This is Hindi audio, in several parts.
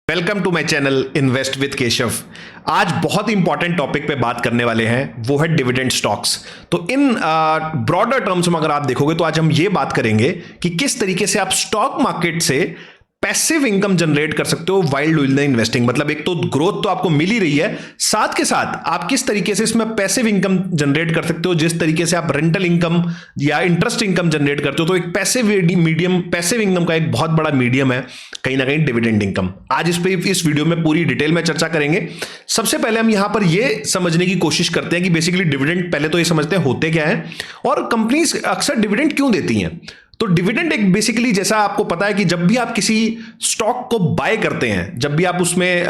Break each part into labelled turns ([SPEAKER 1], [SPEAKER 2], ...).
[SPEAKER 1] Welcome to my channel invest with Keshav. आज बहुत इंपॉर्टेंट टॉपिक पे बात करने वाले हैं, वो है डिविडेंड स्टॉक्स। तो इन ब्रॉडर टर्म्स में अगर आप देखोगे तो आज हम ये बात करेंगे कि किस तरीके से आप स्टॉक मार्केट से पैसिव इनकम जनरेट कर सकते हो वाइल डूइंग द इन्वेस्टिंग। मतलब एक तो ग्रोथ तो आपको मिल ही रही है, साथ के साथ आप किस तरीके से इसमें पैसिव इनकम जनरेट कर सकते हो। जिस तरीके से आप रेंटल इनकम या इंटरेस्ट इनकम जनरेट करते हो, तो एक पैसिव इनकम का एक बहुत बड़ा मीडियम है कहीं ना कहीं डिविडेंड इनकम। आज इस वीडियो में पूरी डिटेल में चर्चा करेंगे। सबसे पहले हम यहां पर यह समझने की कोशिश करते हैं कि बेसिकली डिविडेंड, पहले तो ये समझते हैं होते क्या है और कंपनीज अक्सर डिविडेंड क्यों देती हैं। तो डिविडेंड एक बेसिकली, जैसा आपको पता है कि जब भी आप किसी स्टॉक को बाय करते हैं, जब भी आप उसमें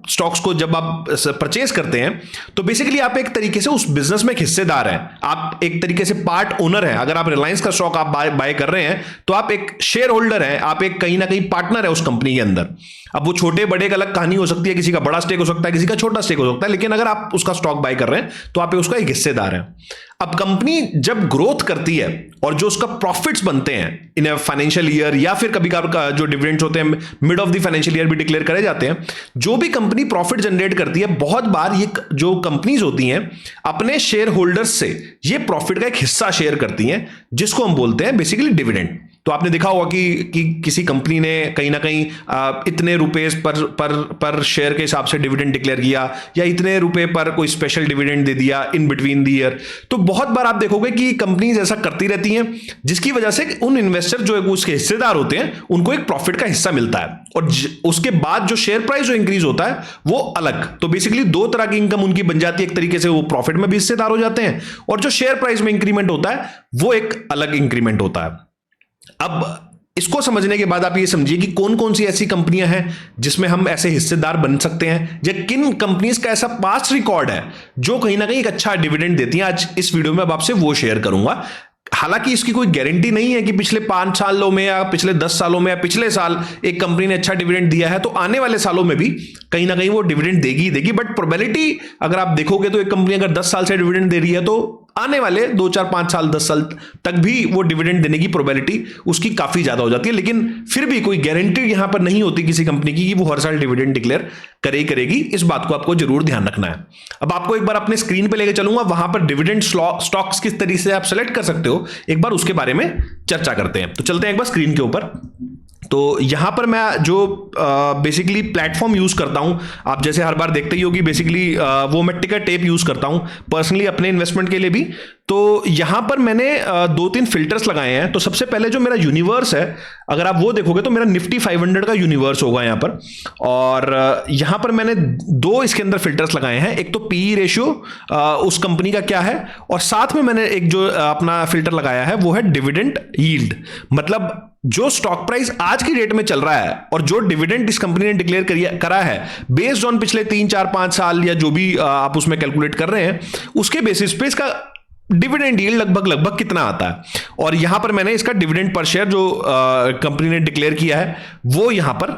[SPEAKER 1] स्टॉक्स को जब आप परचेज करते हैं, तो बेसिकली आप एक तरीके से उस बिजनेस में एक हिस्सेदार हैं, आप एक तरीके से पार्ट ओनर हैं। अगर आप रिलायंस का स्टॉक आप बाय कर रहे हैं तो आप एक शेयर होल्डर हैं, आप एक कहीं ना कहीं पार्टनर है उस कंपनी के अंदर। अब वो छोटे बड़े एक अलग कहानी हो सकती है, किसी का बड़ा स्टेक हो सकता है, किसी का छोटा स्टेक हो सकता है, लेकिन अगर आप उसका स्टॉक बाय कर रहे हैं तो आप उसका एक हिस्सेदार हैं। अब कंपनी जब ग्रोथ करती है और जो उसका प्रॉफिट्स बनते हैं इन ए फाइनेंशियल ईयर, या फिर कभी कभार जो डिविडेंड्स होते हैं mid of the financial year भी डिक्लेयर करे जाते हैं, जो भी कंपनी प्रॉफिट जनरेट करती है, बहुत बार ये जो कंपनीज होती हैं अपने शेयर होल्डर्स से ये प्रॉफिट का एक हिस्सा शेयर करती हैं, जिसको हम बोलते हैं बेसिकली डिविडेंड। तो आपने देखा होगा कि किसी कंपनी ने कहीं ना कहीं इतने रुपए पर शेयर के हिसाब से डिविडेंड डिक्लेयर किया, या इतने रुपए पर कोई स्पेशल डिविडेंड दे दिया इन बिटवीन द ईयर। तो बहुत बार आप देखोगे कि कंपनीज ऐसा करती रहती हैं, जिसकी वजह से उन इन्वेस्टर जो उसके हिस्सेदार होते हैं उनको एक प्रॉफिट का हिस्सा मिलता है, और उसके बाद जो शेयर प्राइस जो इंक्रीज होता है वो अलग। तो बेसिकली दो तरह की इनकम उनकी बन जाती है, एक तरीके से वो प्रॉफिट में भी हिस्सेदार हो जाते हैं, और जो शेयर प्राइस में इंक्रीमेंट होता है वो एक अलग इंक्रीमेंट होता है। अब इसको समझने के बाद आप ये समझिए कि कौन कौन सी ऐसी कंपनियां हैं जिसमें हम ऐसे हिस्सेदार बन सकते हैं, या किन कंपनीज का ऐसा पास्ट रिकॉर्ड है जो कहीं ना कहीं एक अच्छा डिविडेंड देती हैं। आज इस वीडियो में अब आपसे वो शेयर करूंगा। हालांकि इसकी कोई गारंटी नहीं है कि पिछले 5 सालों में या पिछले 10 सालों में या पिछले साल एक कंपनी ने अच्छा डिविडेंड दिया है तो आने वाले सालों में भी कहीं ना कहीं वो डिविडेंड देगी। बट प्रोबेबिलिटी अगर आप देखोगे तो एक कंपनी अगर 10 साल से डिविडेंड दे रही है तो आने वाले 2, 4, 5 साल 10 साल तक भी वो डिविडेंड देने की प्रोबेबिलिटी उसकी काफी ज्यादा हो जाती है। लेकिन फिर भी कोई गारंटी यहां पर नहीं होती किसी कंपनी की कि वो हर साल डिविडेंड डिक्लेयर करेगी। इस बात को आपको जरूर ध्यान रखना है। अब आपको एक बार अपने स्क्रीन पे लेके चलूंगा, वहां पर डिविडेंड स्टॉक्स किस तरीके से आप सेलेक्ट कर सकते हो, एक बार उसके बारे में चर्चा करते हैं। तो चलते हैं एक बार स्क्रीन के ऊपर। तो यहां पर मैं जो बेसिकली प्लेटफॉर्म यूज करता हूं, आप जैसे हर बार देखते ही होगी, बेसिकली वो मैं टिकर टेप यूज करता हूं पर्सनली अपने इन्वेस्टमेंट के लिए भी। तो यहां पर मैंने 2-3 फिल्टर्स लगाए हैं। तो सबसे पहले जो मेरा यूनिवर्स है, अगर आप वो देखोगे तो मेरा निफ्टी 500 का यूनिवर्स होगा यहां पर, और यहां पर मैंने 2 इसके अंदर फिल्टर्स लगाए हैं। एक तो पीई रेशियो उस कंपनी का क्या है, और साथ में मैंने एक जो अपना फिल्टर लगाया है वो है डिविडेंड यील्ड। मतलब जो स्टॉक प्राइस आज की डेट में चल रहा है और जो डिविडेंड इस कंपनी ने डिक्लेयर करा है बेस्ड ऑन पिछले 3, 4, 5 साल या जो भी आप उसमें कैलकुलेट कर रहे हैं, उसके बेसिस पे इसका डिविडेंड यील्ड लगभग कितना आता है। और यहां पर मैंने इसका डिविडेंड पर शेयर जो कंपनी ने डिक्लेयर किया है वो यहां पर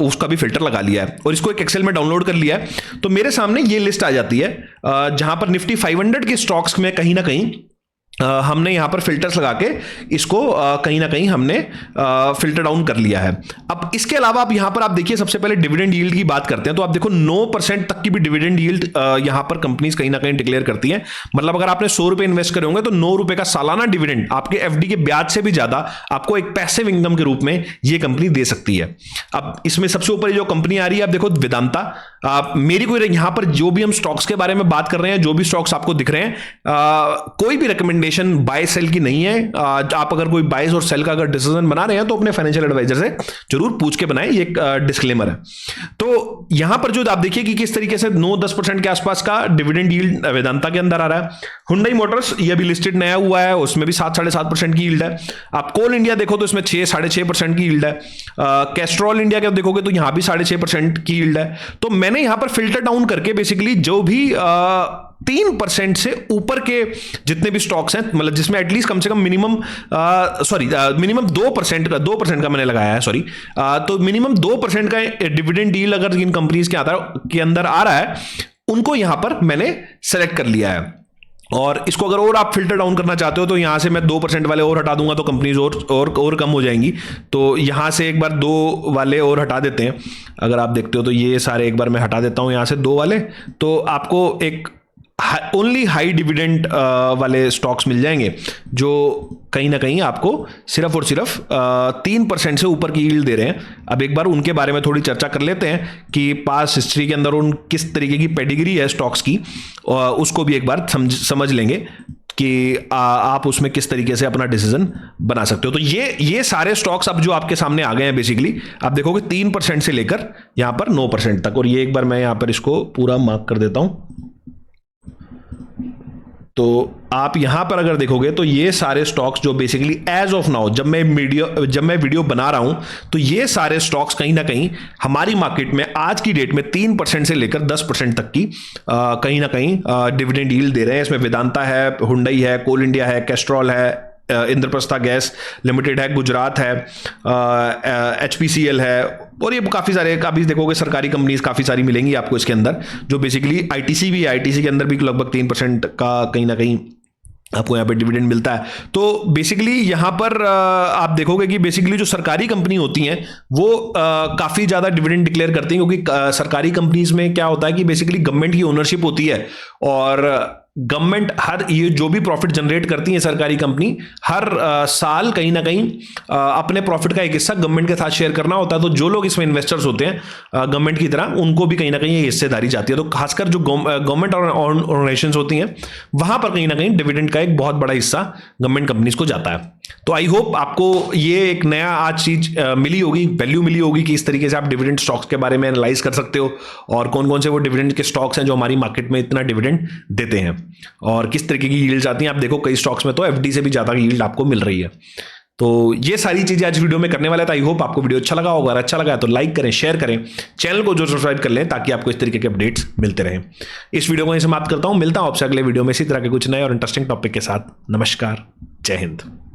[SPEAKER 1] उसका भी फिल्टर लगा लिया है, और इसको एक एक्सेल में डाउनलोड कर लिया है। तो मेरे सामने ये लिस्ट आ जाती है जहां पर निफ्टी 500 के स्टॉक्स में कहीं ना कहीं हमने यहां पर फिल्टर्स लगा के इसको कहीं ना कहीं हमने फिल्टर डाउन कर लिया है। अब इसके अलावा आप यहां पर आप देखिए, सबसे पहले डिविडेंड यील्ड की बात करते हैं। तो आप देखो 9% तक की भी डिविडेंड यील्ड यहां पर कंपनीज कहीं ना कहीं डिक्लेयर करती हैं। मतलब अगर आपने 100 रुपए इन्वेस्ट करे होंगे तो 9 रुपए का सालाना डिविडेंड आपके एफडी के ब्याज से भी ज्यादा आपको एक पैसिव इनकम के रूप में ये कंपनी दे सकती है। अब इसमें सबसे ऊपर जो कंपनी आ रही है, आप देखो वेदांता। मेरी कोई यहां पर जो भी हम स्टॉक्स के बारे में बात कर रहे हैं, जो भी स्टॉक्स आपको दिख रहे हैं, कोई भी रिकमेंडेशन बाय सेल की नहीं है। आप अगर कोई बाइज और सेल का अगर डिसीजन बना रहे हैं तो अपने फाइनेंशियल एडवाइजर से जरूर पूछ के बनाएं, ये एक डिस्क्लेमर है। तो यहां पर जो आप देखिए कि किस तरीके से 9-10% के आसपास का डिविडेंड यील्ड वेदांता के अंदर आ रहा है। हुंडई मोटर्स ये भी लिस्टेड नया हुआ है, उसमें भी 7-7.5% की यील्ड है। आप कोल इंडिया देखो तो इसमें 6-6.5% की यील्ड है। कैस्ट्रॉल इंडिया के देखोगे तो यहां भी 6.5% की यील्ड है। तो मैंने यहां पर फिल्टर डाउन करके बेसिकली जो भी 3% से ऊपर के जितने भी स्टॉक्स हैं, मतलब जिसमें एटलीस्ट कम से कम मिनिमम 2% का मैंने लगाया है, तो मिनिमम 2% का डिविडेंड डील अगर इन कंपनीज के अंदर आ रहा है, उनको यहां पर मैंने सेलेक्ट कर लिया है। और इसको अगर और आप फिल्टर डाउन करना चाहते हो तो यहाँ से मैं 2% वाले और हटा दूंगा तो कंपनीज और कम हो जाएंगी। तो यहाँ से एक बार 2 वाले और हटा देते हैं। अगर आप देखते हो तो ये सारे एक बार मैं हटा देता हूँ यहाँ से 2 वाले, तो आपको एक ओनली हाई डिविडेंड वाले स्टॉक्स मिल जाएंगे जो कहीं ना कहीं आपको सिर्फ और सिर्फ 3% से ऊपर की यील्ड दे रहे हैं। अब एक बार उनके बारे में थोड़ी चर्चा कर लेते हैं कि पास्ट हिस्ट्री के अंदर उन किस तरीके की पेडिग्री है स्टॉक्स की, उसको भी एक बार समझ लेंगे कि आप उसमें किस तरीके से अपना डिसीजन बना सकते हो। तो ये सारे स्टॉक्स अब जो आपके सामने आ गए हैं, बेसिकली आप देखोगे 3% से लेकर यहां पर 9% तक। और ये एक बार मैं यहां पर इसको पूरा मार्क कर देता हूं। तो आप यहां पर अगर देखोगे तो ये सारे स्टॉक्स जो बेसिकली एज ऑफ नाउ जब मैं वीडियो बना रहा हूं, तो ये सारे स्टॉक्स कहीं ना कहीं हमारी मार्केट में आज की डेट में 3% से लेकर 10% तक की कहीं ना कहीं डिविडेंड यील्ड दे रहे हैं। इसमें वेदांता है, हुंडई है, कोल इंडिया है, कैस्ट्रॉल है, इंद्रप्रस्था गैस लिमिटेड है, गुजरात है, HPCL है, और ये काफ़ी सारे अभी देखोगे सरकारी कंपनीज काफ़ी सारी मिलेंगी आपको इसके अंदर, जो बेसिकली ITC भी है। ITC के अंदर भी लगभग 3% का कहीं ना कहीं आपको यहाँ पे डिविडेंड मिलता है। तो बेसिकली यहाँ पर आप देखोगे कि बेसिकली जो सरकारी कंपनी होती हैं वो काफ़ी ज़्यादा डिविडेंड डिक्लेयर करती हैं, क्योंकि सरकारी कंपनीज में क्या होता है कि बेसिकली गवर्नमेंट की ओनरशिप होती है, और गवर्नमेंट हर ये जो भी प्रॉफिट जनरेट करती है सरकारी कंपनी, हर साल कहीं ना कहीं अपने प्रॉफिट का एक हिस्सा गवर्नमेंट के साथ शेयर करना होता है। तो जो लोग इसमें इन्वेस्टर्स होते हैं गवर्नमेंट की तरह, उनको भी कहीं ना कहीं ये हिस्सेदारी जाती है। तो खासकर जो गवर्नमेंट ऑर्गेनाइजेशंस होती हैं वहां पर कहीं ना कहीं डिविडेंड का एक बहुत बड़ा हिस्सा गवर्नमेंट कंपनीज को जाता है। तो आई होप आपको ये एक नया आज चीज मिली होगी, वैल्यू मिली होगी कि इस तरीके से आप डिविडेंड स्टॉक्स के बारे में एनालाइज कर सकते हो, और कौन कौन से वो डिविडेंड के स्टॉक्स हैं जो हमारी मार्केट में इतना डिविडेंड देते हैं, और किस तरीके की यील्ड आती हैं। आप देखो कई स्टॉक्स में तो FD से भी ज्यादा यील्ड आपको मिल रही है। तो ये सारी चीजें आज वीडियो में करने वाला था। आई होप आपको वीडियो अच्छा लगा होगा। अगर अच्छा लगा तो लाइक करें, शेयर करें, चैनल को जो सब्सक्राइब कर लें ताकि आपको इस तरीके के अपडेट्स मिलते रहें। इस वीडियो को यहीं समाप्त करता हूं, मिलता हूं आपसे अगले वीडियो में इसी तरह के कुछ नए और इंटरेस्टिंग टॉपिक के साथ। नमस्कार, जय हिंद।